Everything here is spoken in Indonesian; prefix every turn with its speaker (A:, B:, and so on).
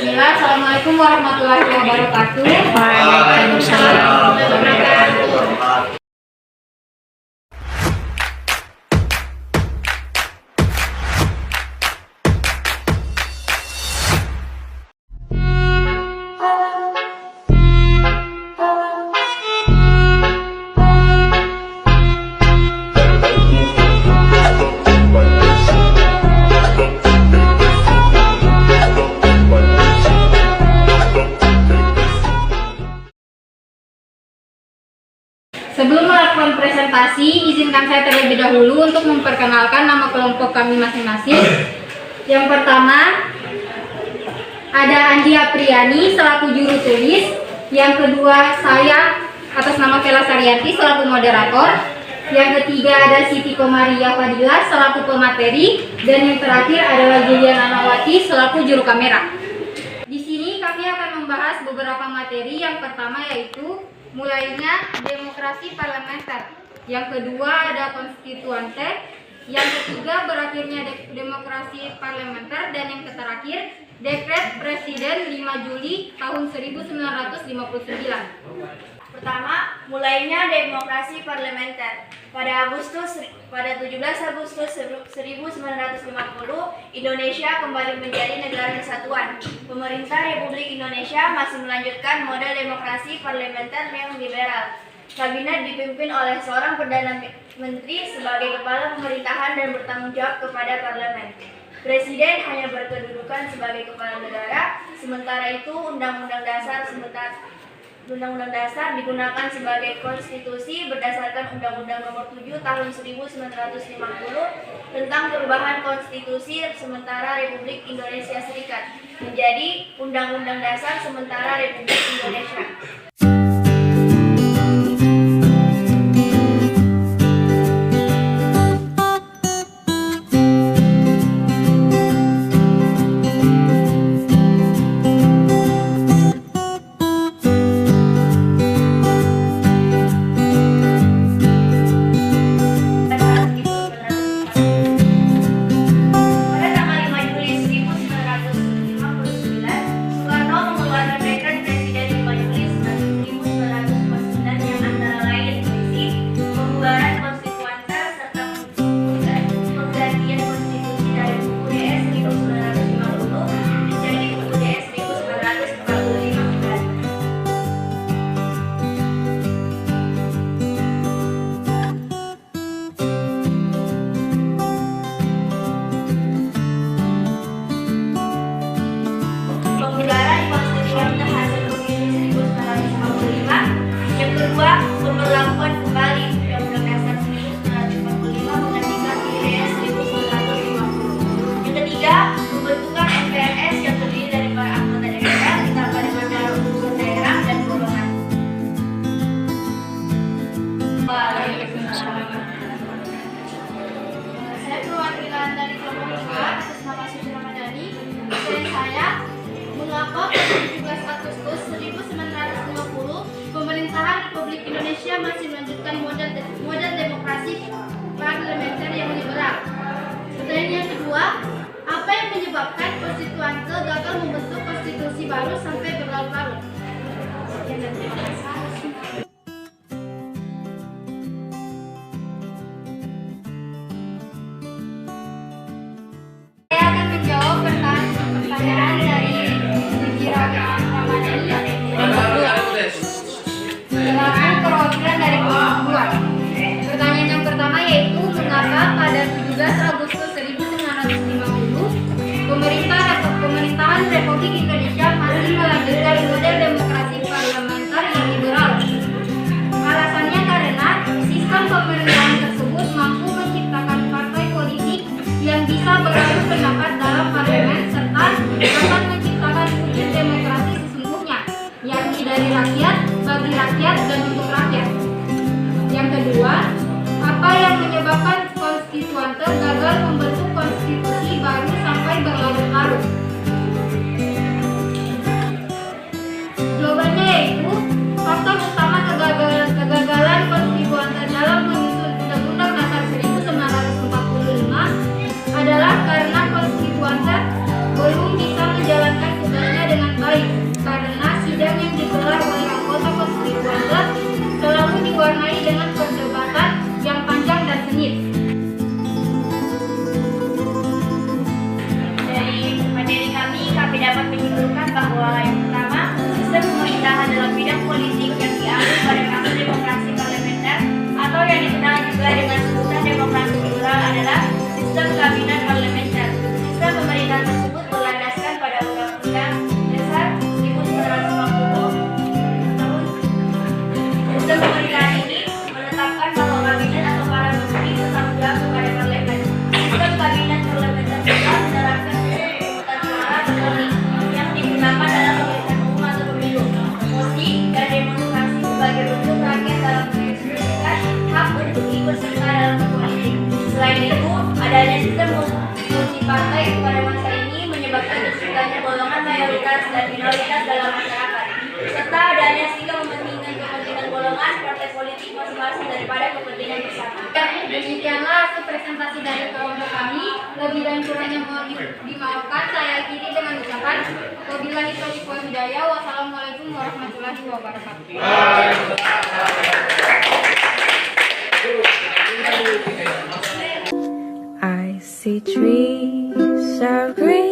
A: Bismillah. Assalamualaikum warahmatullahi wabarakatuh.
B: Waalaikumsalam warahmatullahi wabarakatuh.
A: Sebelum melakukan presentasi, izinkan saya terlebih dahulu untuk memperkenalkan nama kelompok kami masing-masing. Yang pertama, ada Andi Apriani selaku juru tulis. Yang kedua, saya atas nama Vela Saryanti selaku moderator. Yang ketiga ada Siti Komaria Fadilah selaku pemateri. Dan yang terakhir adalah Julian Anawati selaku juru kamera. Di sini kami akan membahas beberapa materi. Yang pertama yaitu mulainya demokrasi parlementer, yang kedua ada konstituante, yang ketiga berakhirnya demokrasi parlementer, dan yang terakhir dekret presiden 5 Juli tahun 1959.
C: Pertama, mulainya demokrasi parlementer. Pada 17 Agustus 1950, Indonesia kembali menjadi negara kesatuan. Pemerintah Republik Indonesia masih melanjutkan model demokrasi parlementer yang liberal. Kabinet dipimpin oleh seorang Perdana Menteri sebagai kepala pemerintahan dan bertanggung jawab kepada parlemen. Presiden hanya berkedudukan sebagai kepala negara, sementara itu Undang-Undang Dasar digunakan sebagai konstitusi berdasarkan Undang-Undang Nomor 7 Tahun 1950 tentang perubahan konstitusi sementara Republik Indonesia Serikat menjadi Undang-Undang Dasar Sementara Republik Indonesia. Pemberlakuan kembali Undang-Undang Dasar 1945 menggantikan UUD 1950. Yang ketiga, pembentukan MPRS yang terdiri dari para anggota DPR ditambah dengan para utusan daerah dan golongan. Saya perwakilan dari kelompok 3 atas nama Suci Ramadhani. Dan saya mengapa pada 17 Agustus 1950 pemerintahan Republik Indonesia masih melanjutkan model demokrasi parlementer yang liberal. Pertanyaan yang kedua, apa yang menyebabkan konstituante gagal membentuk konstitusi baru sampai berlarut-larut? Sekian dan terima kasih. Saya akan menjawab pertanyaan dari Suci Ramadhani. Selaku perwakilan dari kelompok 2. Pertanyaan yang pertama yaitu mengapa pada 17 Agustus 1950 pemerintahan Republik Indonesia masih melanjutkan model demokrasi parlementer yang liberal. Alasannya karena sistem pemerintahan tersebut mampu menciptakan partai politik yang bisa beradu pendapat dalam parlemen serta dapat menciptakan wujud demokrasi sesungguhnya, yakni dari rakyat, bagi rakyat, dan untuk rakyat. Yang kedua, apa yang menyebabkan konstituante gagal membentuk konstitusi baru sampai berlarut-larut? Jawabannya yaitu faktor utama kegagalan konstituante dalam menyusun Undang-Undang Dasar 1945 adalah karena konstituante belum bisa menjalankan tugasnya dengan dapat menyimpulkan bahwa yang pertama, sistem pemerintahan dalam bidang politik yang diambil pada kasus demokrasi parlementer atau yang dikenal juga dengan sebutan demokrasi liberal adalah sistem kabinet parlementer. Sistem pemerintahan tersebut berlandaskan pada Undang-Undang Dasar 1945 tahun. Sistem pemerintahan ini menetapkan bahwa kabinet atau para menteri bertanggung jawab kepada parlemen. Sistem kabinet parlementer juga menerapkan pemungutan suara tertulis yang digunakan dalam pemilihan umum atau pemilu, mosi dan demonstrasi sebagai bentuk rakyat dalam mengekspresikan hak untuk ikut serta dalam berpolitik. Selain itu, adanya sistem multipartai pada masa ini menyebabkan terciptanya golongan mayoritas dan minoritas dalam masyarakat, serta adanya sikap kepentingan golongan partai politik masing-masing daripada kepentingan bersama.
A: Demikianlah presentasi dari kelompok kami. Lebih dan kurangnya mohon dimaafkan. Saya akhiri dengan ucapan wabillahi taufiq wal hidayah. Wassalamualaikum warahmatullahi wabarakatuh.
D: I see trees of green.